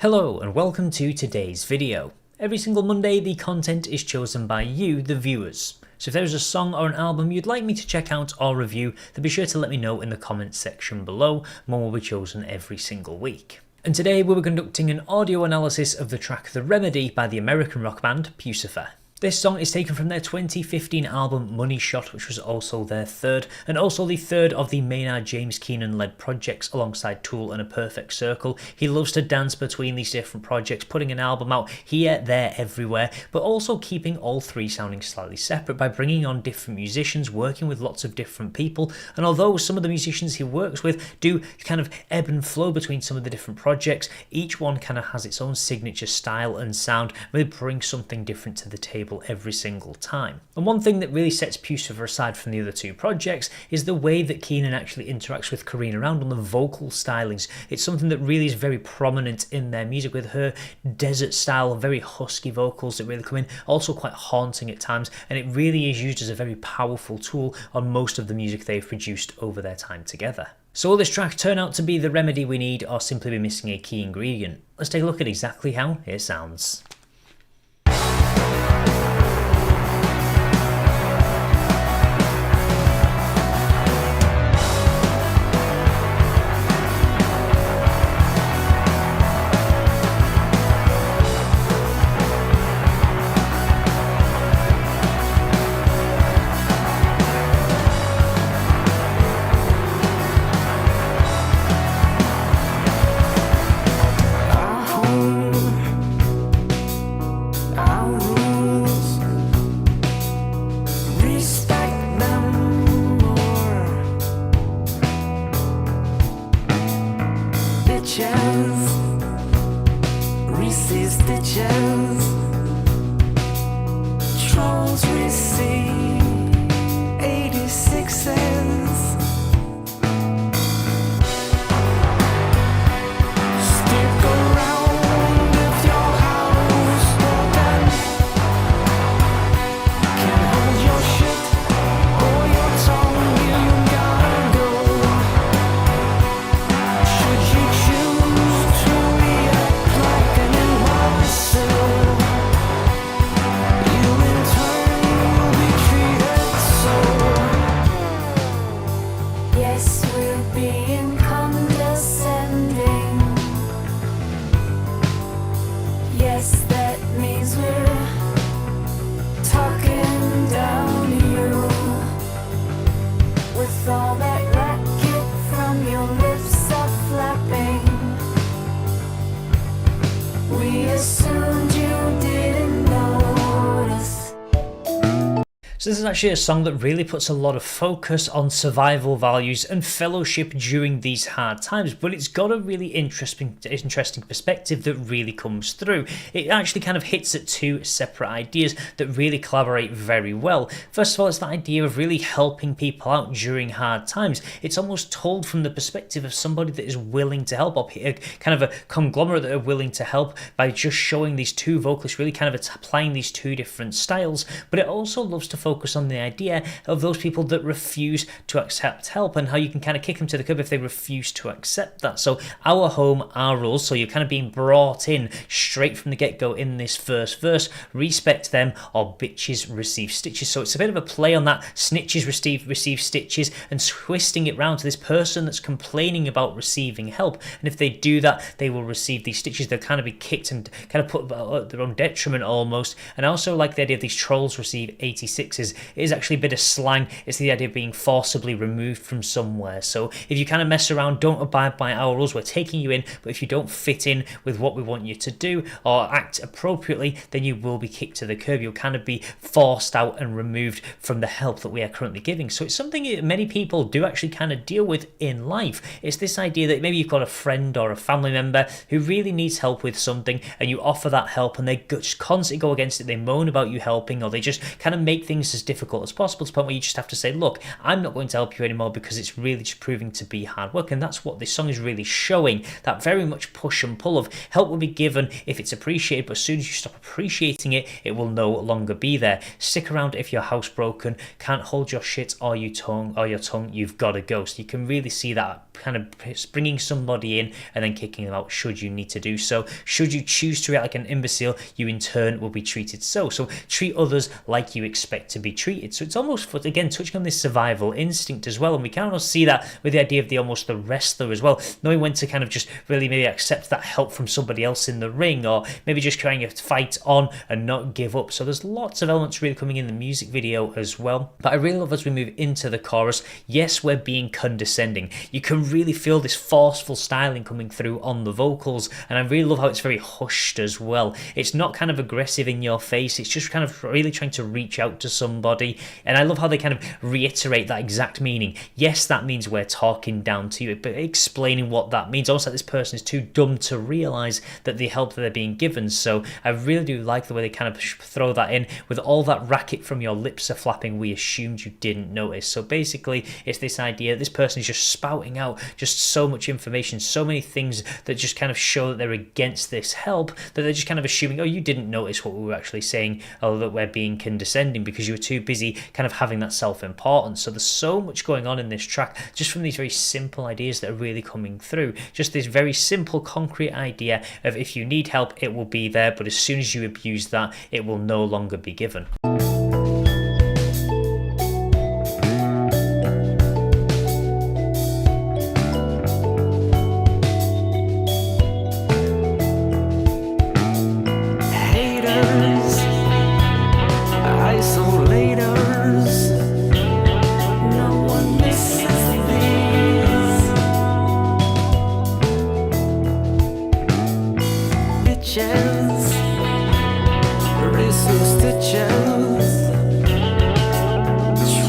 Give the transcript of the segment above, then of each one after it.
Hello and welcome to today's video. Every single Monday the content is chosen by you, the viewers. So if there's a song or an album you'd like me to check out or review, then be sure to let me know in the comments section below. One will be chosen every single week. And today we'll be conducting an audio analysis of the track The Remedy by the American rock band Puscifer. This song is taken from their 2015 album Money Shot, which was also their third, and also the third of the Maynard James Keenan-led projects alongside Tool and A Perfect Circle. He loves to dance between these different projects, putting an album out here, there, everywhere, but also keeping all three sounding slightly separate by bringing on different musicians, working with lots of different people. And although some of the musicians he works with do kind of ebb and flow between some of the different projects, each one kind of has its own signature style and sound, really brings something different to the table every single time. And one thing that really sets Puscifer aside from the other two projects is the way that Keenan actually interacts with Karina around on the vocal stylings. It's something that really is very prominent in their music, with her desert style, very husky vocals that really come in, also quite haunting at times, and it really is used as a very powerful tool on most of the music they've produced over their time together. So will this track turn out to be the remedy we need, or simply be missing a key ingredient? Let's take a look at exactly how it sounds. Receive stitches, trolls receive 86 cents. Stick around if your house broken. Can't hold your shit or your tongue, you gotta go. Should you choose to react like an imposter, you in turn will be treated so. Yes, we're being condescending. Yes, that means we're talking down to you. With all that racket from your lips are flapping, we assumed you didn't notice. So this is actually a song that really puts a lot of focus on survival values and fellowship during these hard times, but it's got a really interesting perspective that really comes through. It actually kind of hits at two separate ideas that really collaborate very well. First of all, it's the idea of really helping people out during hard times. It's almost told from the perspective of somebody that is willing to help, or kind of a conglomerate that are willing to help, by just showing these two vocalists really kind of applying these two different styles. But it also loves to focus on the idea of those people that refuse to accept help, and how you can kind of kick them to the curb if they refuse to accept that. So our home, our rules. So you're kind of being brought in straight from the get-go in this first verse. Respect them or bitches receive stitches. So it's a bit of a play on that snitches receive stitches, and twisting it round to this person that's complaining about receiving help, and if they do that they will receive these stitches. They'll kind of be kicked and kind of put at their own detriment almost. And I also like the idea of these trolls receive 86s. It is actually a bit of slang. It's the idea of being forcibly removed from somewhere. So if you kind of mess around, don't abide by our rules, we're taking you in, but if you don't fit in with what we want you to do or act appropriately, then you will be kicked to the curb. You'll kind of be forced out and removed from the help that we are currently giving. So it's something that many people do actually kind of deal with in life. It's this idea that maybe you've got a friend or a family member who really needs help with something, and you offer that help and they just constantly go against it. They moan about you helping, or they just kind of make things as difficult as possible, to the point where you just have to say, look, I'm not going to help you anymore because it's really just proving to be hard work. And that's what this song is really showing, that very much push and pull of help will be given if it's appreciated, but as soon as you stop appreciating it, it will no longer be there. Stick around if you're housebroken, can't hold your shit or your tongue, you've got to go. So you can really see that kind of bringing somebody in and then kicking them out should you need to do so. Should you choose to react like an imbecile, you in turn will be treated so treat others like you expect to be treated. So it's almost, again, touching on this survival instinct as well, and we can almost see that with the idea of the wrestler as well, knowing when to kind of just really maybe accept that help from somebody else in the ring, or maybe just trying to fight on and not give up. So there's lots of elements really coming in the music video as well. But I really love as we move into the chorus, yes, we're being condescending. You can really feel this forceful styling coming through on the vocals, and I really love how it's very hushed as well. It's not kind of aggressive in your face, it's just kind of really trying to reach out to somebody, and I love how they kind of reiterate that exact meaning. Yes, that means we're talking down to you, but explaining what that means, almost like this person is too dumb to realise that the help that they're being given. So I really do like the way they kind of throw that in with all that racket from your lips are flapping, we assumed you didn't notice. So basically it's this idea that this person is just spouting out just so much information, so many things that just kind of show that they're against this help, that they're just kind of assuming, oh, you didn't notice what we were actually saying, or that we're being condescending because you were too busy kind of having that self-importance. So there's so much going on in this track just from these very simple ideas that are really coming through. Just this very simple concrete idea of if you need help it will be there, but as soon as you abuse that it will no longer be given. Haters, isolators, no one misses these. Bitches, racist stitches,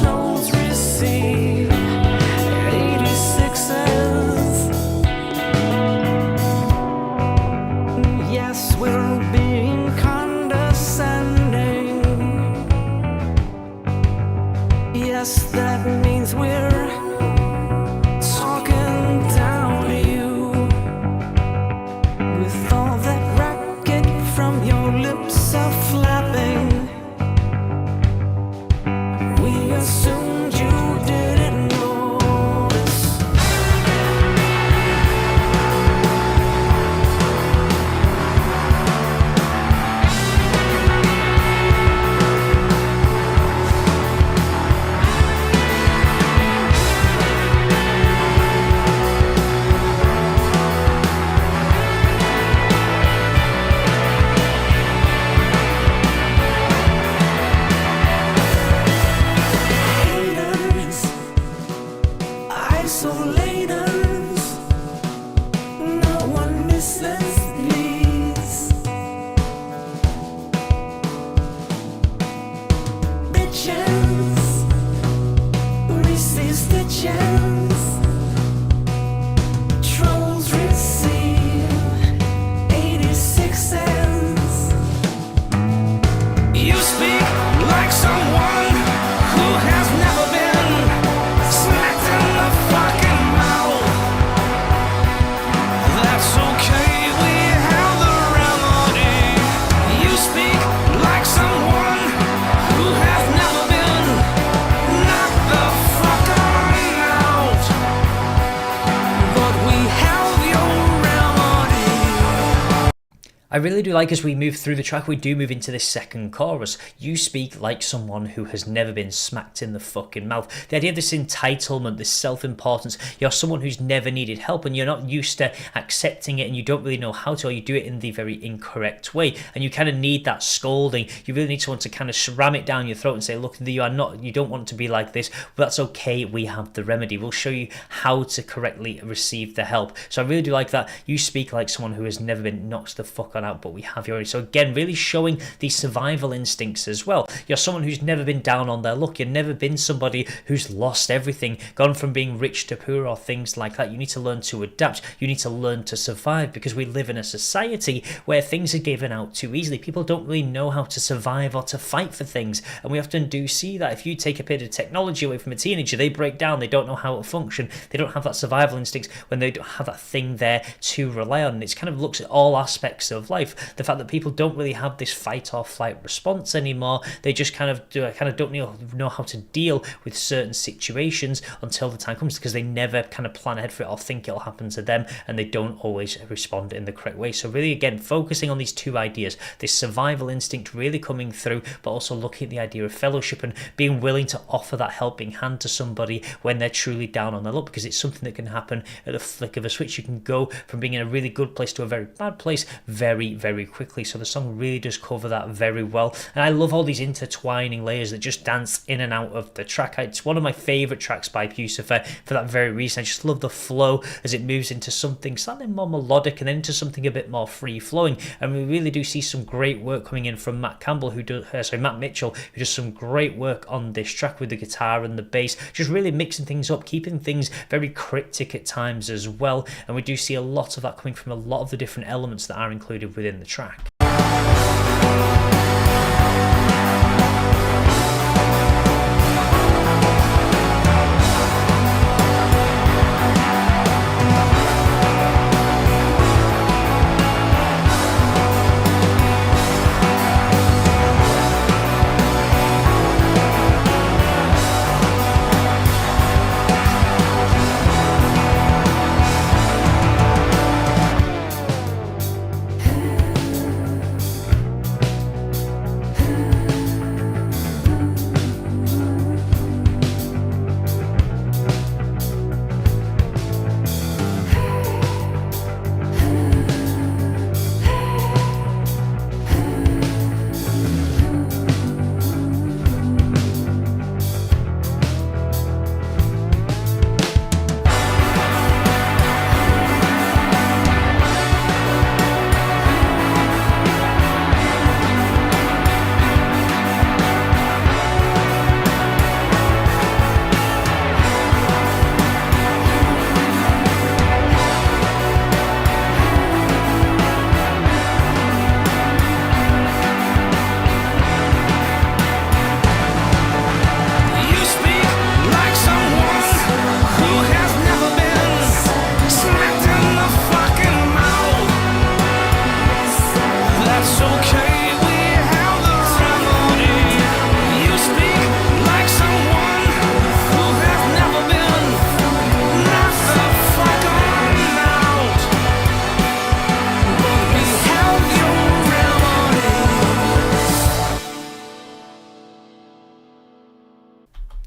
trolls receive 86s. Yes, we're being condescending. Yes, that means we're talking down to you with all that racket from your lips are flapping. We assumed you didn't notice. Haters, isolators, no one misses these. Bitches, receive stitches, trolls receive 86s. You speak like someone who has never been smacked in the fucking mouth. That's okay, we have the remedy. You speak like someone who has never been knocked the fuck out. But we have your remedy. I really do like as we move through the track, we do move into this second chorus. You speak like someone who has never been smacked in the fucking mouth. The idea of this entitlement, this self-importance, you're someone who's never needed help and you're not used to accepting it and you don't really know how to, or you do it in the very incorrect way. And you kind of need that scolding. You really need someone to kind of ram it down your throat and say, look, you don't want to be like this, but that's okay, we have the remedy. We'll show you how to correctly receive the help. So I really do like that. You speak like someone who has never been knocked the fuck out, but we have you already. So again, really showing these survival instincts as well. You're someone who's never been down on their luck. You've never been somebody who's lost everything, gone from being rich to poor or things like that. You need to learn to adapt. You need to learn to survive because we live in a society where things are given out too easily. People don't really know how to survive or to fight for things. And we often do see that. If you take a bit of technology away from a teenager, they break down. They don't know how to function. They don't have that survival instinct when they don't have that thing there to rely on. And it kind of looks at all aspects of life. life. The fact that people don't really have this fight or flight response anymore. They just kind of don't know how to deal with certain situations until the time comes, because they never kind of plan ahead for it or think it'll happen to them, and they don't always respond in the correct way. So really, again, focusing on these two ideas, this survival instinct really coming through, but also looking at the idea of fellowship and being willing to offer that helping hand to somebody when they're truly down on their luck, because it's something that can happen at the flick of a switch. You can go from being in a really good place to a very bad place very, very quickly. So the song really does cover that very well, and I love all these intertwining layers that just dance in and out of the track. It's one of my favourite tracks by Puscifer for that very reason. I just love the flow as it moves into something slightly more melodic and then into something a bit more free flowing, and we really do see some great work coming in from Matt Mitchell, who does some great work on this track with the guitar and the bass, just really mixing things up, keeping things very cryptic at times as well, and we do see a lot of that coming from a lot of the different elements that are included within the track. You speak like someone who has never been smacked in the fucking mouth. That's okay, we have the remedy. You speak like someone who has never been knocked the fuck on out. But we have your remedy.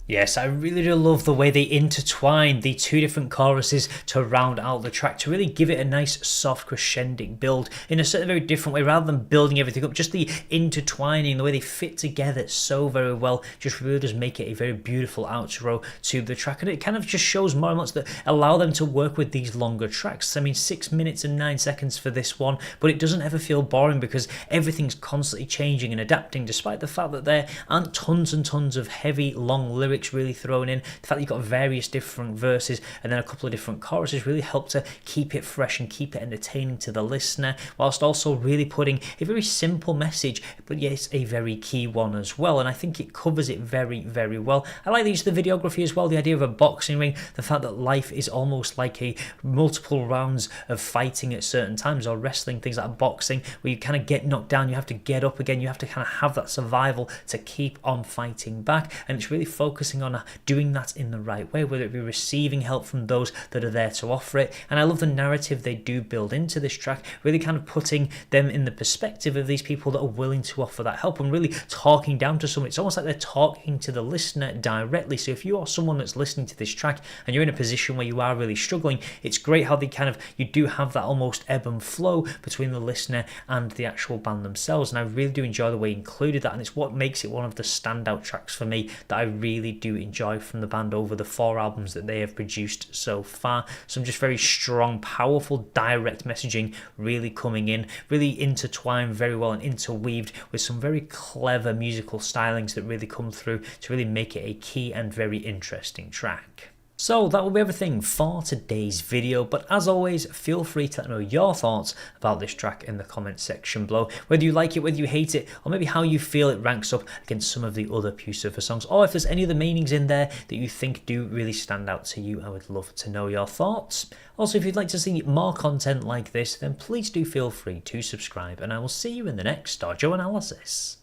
Yes, I really do love the way they intertwine the two different choruses to round out the track, to really give it a nice soft crescendic build in a certain very different way, rather than building everything up. Just the intertwining, the way they fit together so very well, just really does make it a very beautiful outro to the track, and it kind of just shows more and more that allow them to work with these longer tracks. I mean, 6 minutes and 9 seconds for this one, but it doesn't ever feel boring because everything's constantly changing and adapting, despite the fact that there aren't tons and tons of heavy long lyrics really thrown in. The fact that you've got various different verses and then a couple of different choruses really help to keep it fresh and keep it entertaining to the listener, whilst also really putting a very simple message, but yes, a very key one as well, and I think it covers it very, very well. I like the use of the videography as well, the idea of a boxing ring, the fact that life is almost like a multiple rounds of fighting at certain times, or wrestling, things like boxing, where you kind of get knocked down, you have to get up again, you have to kind of have that survival to keep on fighting back, and it's really focusing on doing that in the right way, whether it be receiving help from those that are there to offer it. And I love the narrative they do build into this track, really kind of putting them in the perspective of these people that are willing to offer that help and really talking down to someone. It's almost like they're talking to the listener directly. So if you are someone that's listening to this track and you're in a position where you are really struggling, it's great how they kind of, you do have that almost ebb and flow between the listener and the actual band themselves, and I really do enjoy the way he included that, and it's what makes it one of the standout tracks for me that I really do enjoy from the band over the 4 albums that they have produced so far. Some just very strong, powerful, direct messaging really coming in, really intertwined very well and interweaved with some very clever musical stylings that really come through to really make it a key and very interesting track. So that will be everything for today's video, but as always, feel free to let me know your thoughts about this track in the comment section below, whether you like it, whether you hate it, or maybe how you feel it ranks up against some of the other Puscifer songs, or if there's any other meanings in there that you think do really stand out to you. I would love to know your thoughts. Also, if you'd like to see more content like this, then please do feel free to subscribe, and I will see you in the next Dojo analysis.